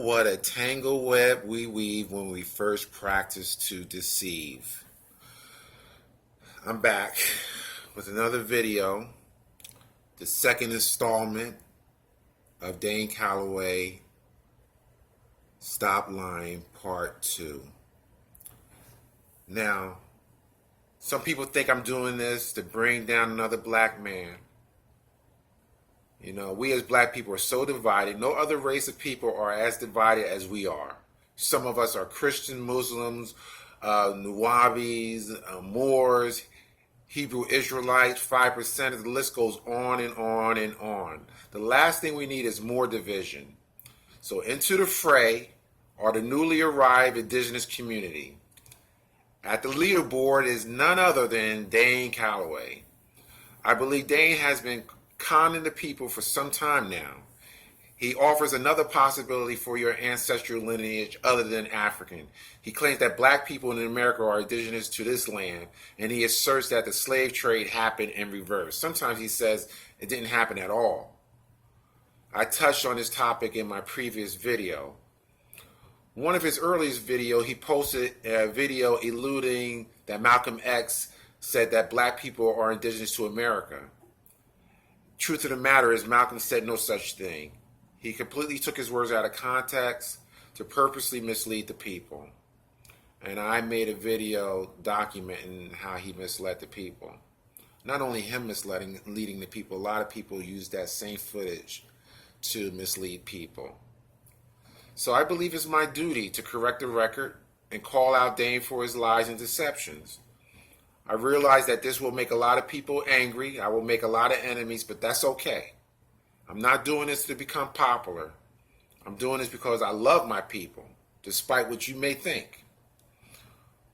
what a tangle web we weave when we first practice to deceive. I'm back with another video, the second installment of Dane Calloway, Stop Lying Part 2. Now, some people think I'm doing this to bring down another black man. You know, we as black people are so divided. No other race of people are as divided as we are. Some of us are Christian, Muslims, Nuwabis, Moors, Hebrew Israelites, 5%. The list goes on and on and on. The last thing we need is more division. So into the fray are the newly arrived indigenous community. At the leaderboard is none other than Dane Calloway. I believe Dane has been conning the people for some time now. He offers another possibility for your ancestral lineage other than African. He claims that black people in America are indigenous to this land, and he asserts that the slave trade happened in reverse. Sometimes he says it didn't happen at all. I touched on this topic in my previous video. One of his earliest videos, he posted a video alluding that Malcolm X said that black people are indigenous to America. Truth of the matter is Malcolm said no such thing. He completely took his words out of context to purposely mislead the people. And I made a video documenting how he misled the people. Not only him leading the people, a lot of people use that same footage to mislead people. So I believe it's my duty to correct the record and call out Dane for his lies and deceptions. I realize that this will make a lot of people angry. I will make a lot of enemies, but that's okay. I'm not doing this to become popular. I'm doing this because I love my people, despite what you may think.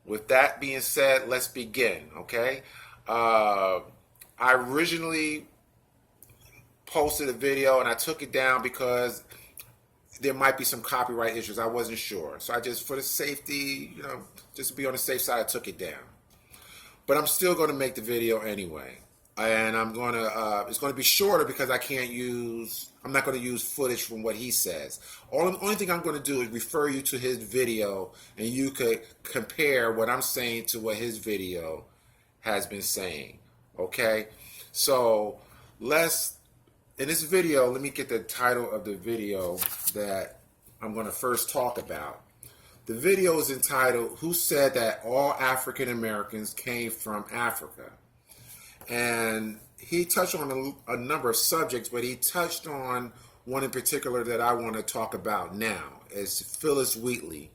With that being said, let's begin, okay? I originally posted a video and I took it down because there might be some copyright issues. I wasn't sure. So I just, for the safety, just to be on the safe side, I took it down. But I'm still going to make the video anyway. And I'm going to, it's going to be shorter because I'm not going to use footage from what he says. Only thing I'm going to do is refer you to his video and you could compare what I'm saying to what his video has been saying. Okay? So in this video, let me get the title of the video that I'm going to first talk about. The video is entitled, Who Said That All African Americans Came from Africa? And he touched on a number of subjects, but he touched on one in particular that I want to talk about now. It's Phyllis Wheatley,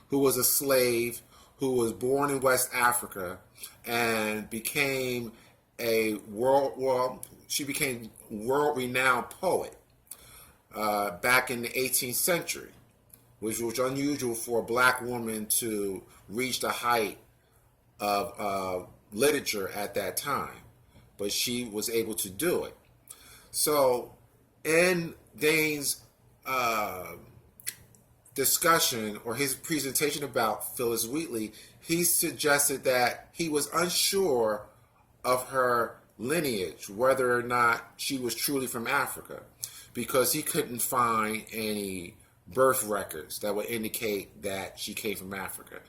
who was a slave, who was born in West Africa and became she became world-renowned poet back in the 18th century, which was unusual for a black woman to reach the height of literature at that time. But she was able to do it. So in Dane's discussion or his presentation about Phyllis Wheatley, he suggested that he was unsure of her lineage, whether or not she was truly from Africa, because he couldn't find any birth records that would indicate that she came from Africa.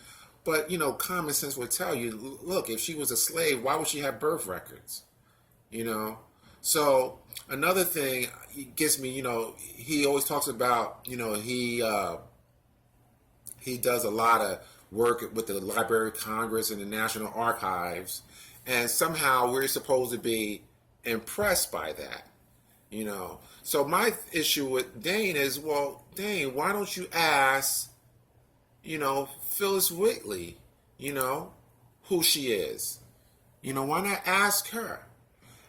But, common sense would tell you, look, if she was a slave, why would she have birth records? So another thing gets me, he always talks about, he does a lot of work with the Library of Congress and the National Archives, and somehow we're supposed to be impressed by that, So my issue with Dane is, well, Dane, why don't you ask, Phyllis Wheatley, who she is? Why not ask her?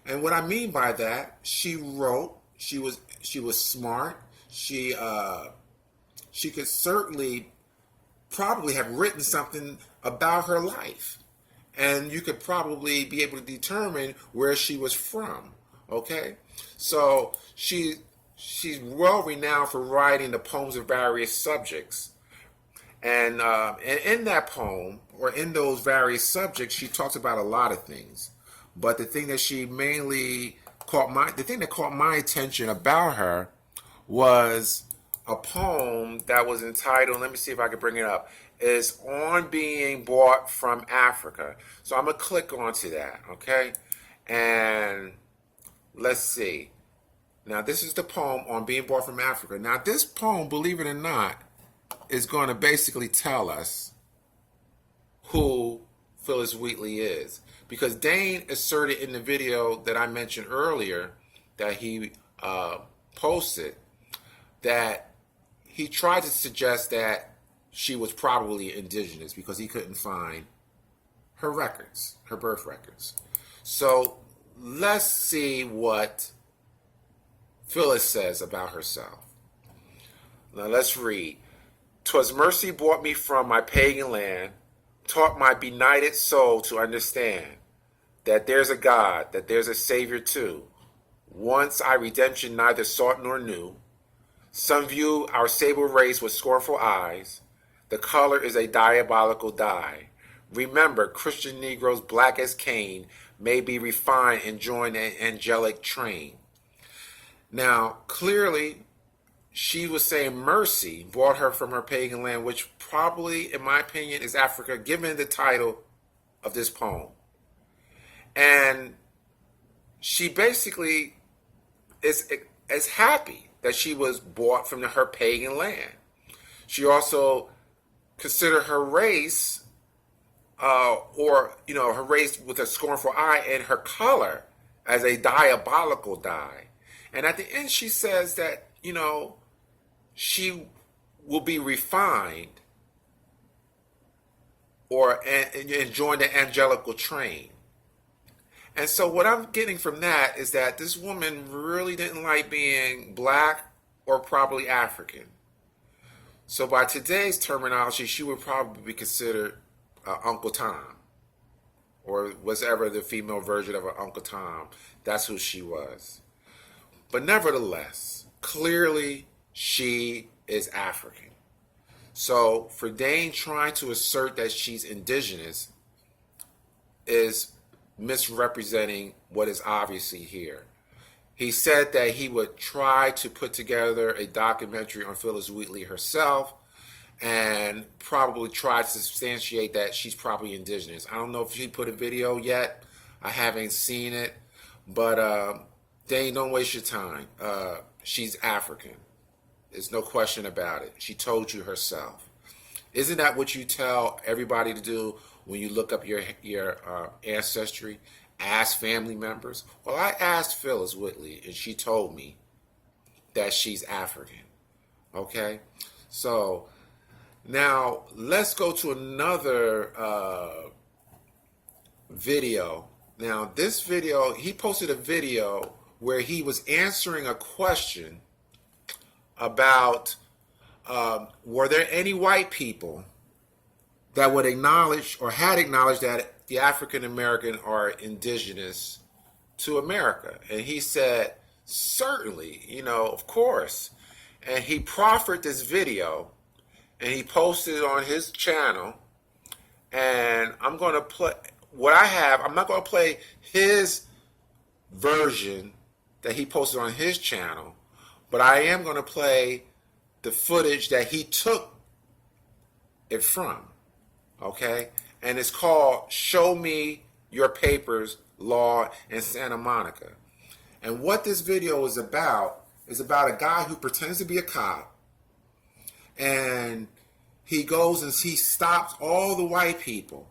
And what I mean by that, she wrote, she was smart, she could certainly probably have written something about her life. And you could probably be able to determine where she was from. Okay? So she's well renowned for writing the poems of various subjects. And in that poem, or in those various subjects, she talks about a lot of things. But the thing that caught my attention about her was a poem that was entitled, let me see if I can bring it up, is On Being Brought from Africa. So I'm going to click onto that, okay? And let's see. Now, this is the poem On Being Brought from Africa. Now, this poem, believe it or not, is going to basically tell us who Phyllis Wheatley is. Because Dane asserted in the video that I mentioned earlier that he posted that he tried to suggest that she was probably indigenous because he couldn't find her records, her birth records. So let's see what Phyllis says about herself. Now let's read. "'Twas mercy brought me from my pagan land, taught my benighted soul to understand that there's a God, that there's a Savior too. Once I redemption neither sought nor knew. Some view our sable race with scornful eyes. The color is a diabolical dye. Remember, Christian Negroes black as Cain may be refined and join an angelic train." Now, clearly, she was saying mercy brought her from her pagan land, which probably, in my opinion, is Africa, given the title of this poem. And she basically is happy that she was brought from her pagan land. She also considered her race, her race with a scornful eye, and her color as a diabolical dye. And at the end, she says that, she will be refined and join the angelical train. And so what I'm getting from that is that this woman really didn't like being black or probably African. So by today's terminology, she would probably be considered Uncle Tom, or was ever the female version of an Uncle Tom. That's who she was. But nevertheless, clearly she is African. So for Dane trying to assert that she's indigenous is misrepresenting what is obviously here. He said that he would try to put together a documentary on Phyllis Wheatley herself and probably try to substantiate that she's probably indigenous. I don't know if she put a video yet. I haven't seen it. But Dane, don't waste your time. She's African. There's no question about it. She told you herself. Isn't that what you tell everybody to do when you look up your ancestry? Ask family members. Well, I asked Phyllis Wheatley, and she told me that she's African. Okay? So, now, let's go to another video. Now, this video, he posted a video where he was answering a question about were there any white people that would acknowledge or had acknowledged that the African American are indigenous to America. And he said, certainly, of course. And he proffered this video and he posted it on his channel. And I'm going to play what I have. I'm not going to play his version that he posted on his channel, but I am going to play the footage that he took it from. Okay? And it's called Show Me Your Papers, Law in Santa Monica. And what this video is about a guy who pretends to be a cop. And he goes and he stops all the white people.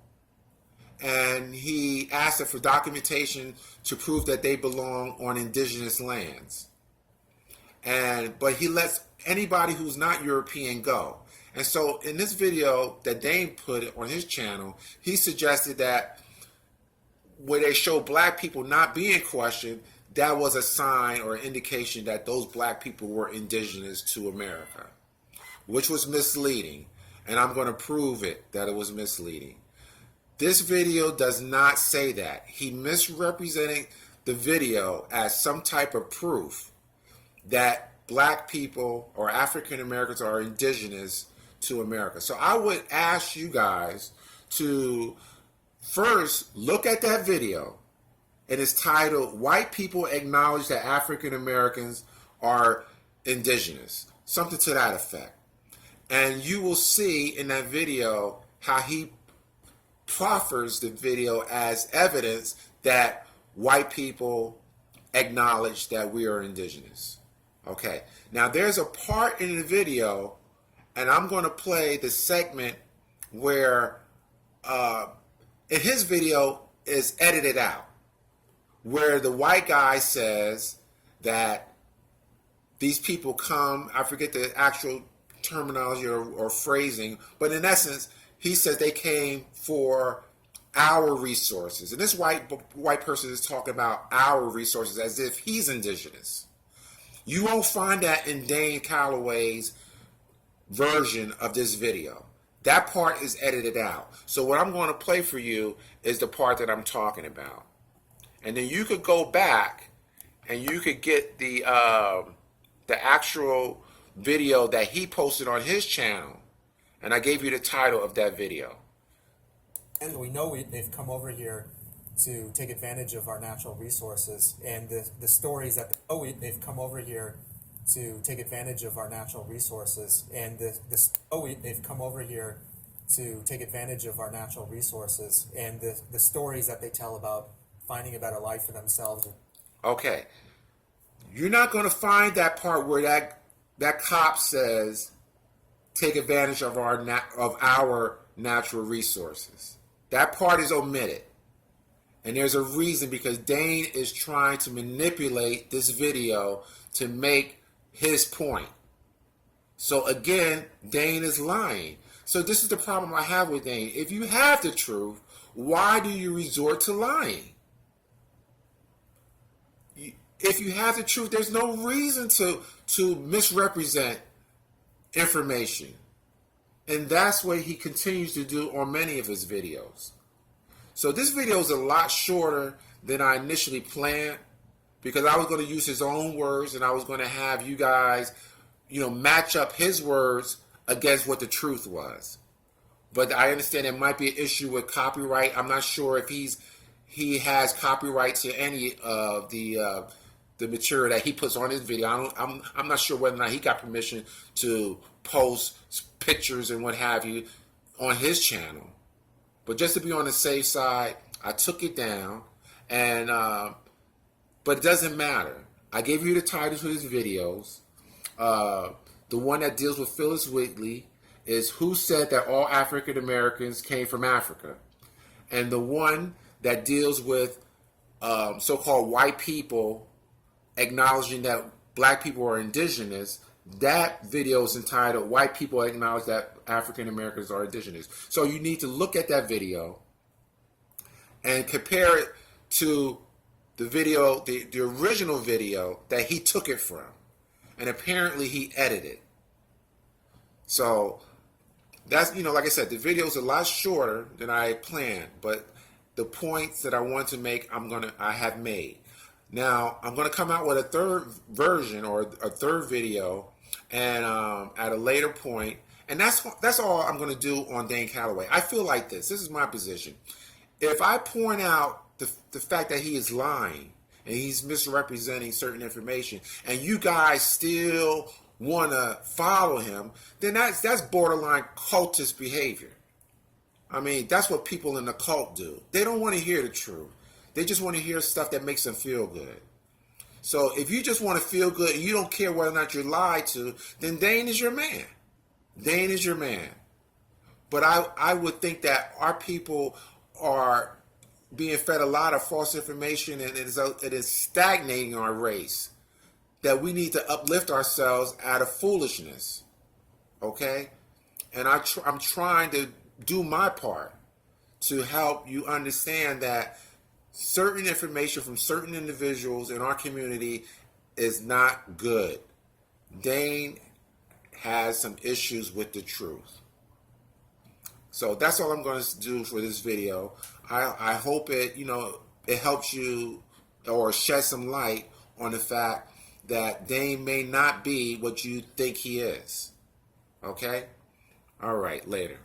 And he asks them for documentation to prove that they belong on indigenous lands. But he lets anybody who's not European go. And so in this video that Dane put on his channel, he suggested that where they show black people not being questioned, that was a sign or indication that those black people were indigenous to America, which was misleading. And I'm going to prove that it was misleading. This video does not say that. He misrepresented the video as some type of proof that black people or African Americans are indigenous to America. So I would ask you guys to first look at that video. It is titled, White People Acknowledge That African Americans Are indigenous, something to that effect. And you will see in that video how he proffers the video as evidence that white people acknowledge that we are indigenous. Okay, now there's a part in the video, and I'm going to play the segment where in his video is edited out, where the white guy says that these people come, I forget the actual terminology or phrasing, but in essence, he says they came for our resources. And this white person is talking about our resources as if he's indigenous. You won't find that in Dane Calloway's version of this video. That part is edited out. So what I'm going to play for you is the part that I'm talking about. And then you could go back and you could get the actual video that he posted on his channel. And I gave you the title of that video. And we know they've come over here to take advantage of our natural resources, and the stories that they've come over here to take advantage of our natural resources, and they've come over here to take advantage of our natural resources, and the stories that they tell about finding a better life for themselves. Okay, you're not going to find that part where that cop says take advantage of our natural resources. That part is omitted. And there's a reason, because Dane is trying to manipulate this video to make his point. So again, Dane is lying. So this is the problem I have with Dane. If you have the truth, why do you resort to lying? If you have the truth, there's no reason to misrepresent information. And that's what he continues to do on many of his videos. So this video is a lot shorter than I initially planned, because I was going to use his own words, and I was going to have you guys, match up his words against what the truth was. But I understand there might be an issue with copyright. I'm not sure if he has copyright to any of the material that he puts on his video. I'm not sure whether or not he got permission to post pictures and what have you on his channel. But just to be on the safe side, I took it down, and but it doesn't matter. I gave you the titles of his videos. The one that deals with Phyllis Wheatley is "Who Said That All African Americans Came from Africa?" And the one that deals with so-called white people acknowledging that black people are indigenous, that video is entitled "White People Acknowledge That African Americans Are Indigenous." So you need to look at that video and compare it to the video, the original video that he took it from. And apparently he edited. So that's, like I said, the video is a lot shorter than I had planned, but the points that I want to make, I have made. Now, I'm going to come out with a third version or a third video, and at a later point, and that's all I'm going to do on Dane Calloway. I feel like this is my position. If I point out the fact that he is lying and he's misrepresenting certain information, and you guys still want to follow him, then that's borderline cultist behavior. I mean, that's what people in the cult do. They don't want to hear the truth. They just want to hear stuff that makes them feel good. So if you just want to feel good and you don't care whether or not you're lied to, then Dane is your man. Dane is your man. But I would think that our people are being fed a lot of false information, and it is stagnating our race, that we need to uplift ourselves out of foolishness. Okay? And I'm trying to do my part to help you understand that certain information from certain individuals in our community is not good. Dane has some issues with the truth. So that's all I'm going to do for this video. I hope it helps you or shed some light on the fact that Dane may not be what you think he is. Okay? All right, later.